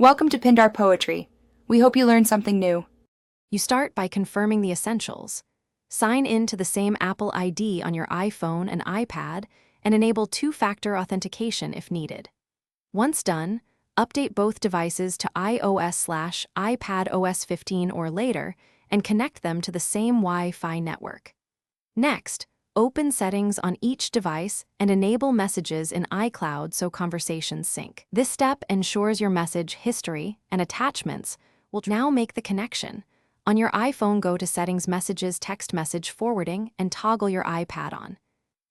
Welcome to Pindar Poetry. We hope you learned something new. You start by confirming the essentials. Sign in to the same Apple ID on your iPhone and iPad and enable two-factor authentication if needed. Once done, update both devices to iOS/iPadOS 15 or later and connect them to the same Wi-Fi network. Next, open settings on each device and enable messages in iCloud so conversations sync. This step ensures your message history and attachments will now make the connection. On your iPhone, go to Settings, Messages, Text Message Forwarding, and toggle your iPad on.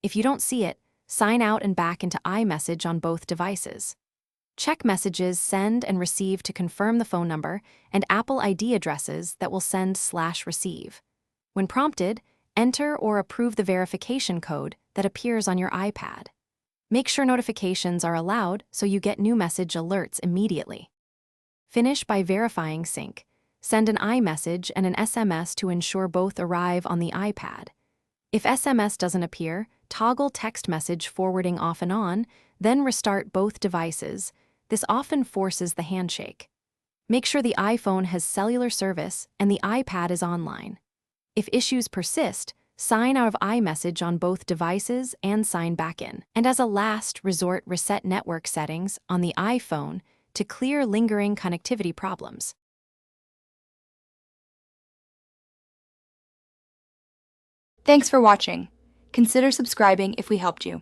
If you don't see it, sign out and back into iMessage on both devices. Check messages send and receive to confirm the phone number and Apple ID addresses that will send/receive. When prompted, enter or approve the verification code that appears on your iPad. Make sure notifications are allowed so you get new message alerts immediately. Finish by verifying sync. Send an iMessage and an SMS to ensure both arrive on the iPad. If SMS doesn't appear, toggle text message forwarding off and on, then restart both devices. This often forces the handshake. Make sure the iPhone has cellular service and the iPad is online. If issues persist, sign out of iMessage on both devices and sign back in. And as a last resort, reset network settings on the iPhone to clear lingering connectivity problems. Thanks for watching. Consider subscribing if we helped you.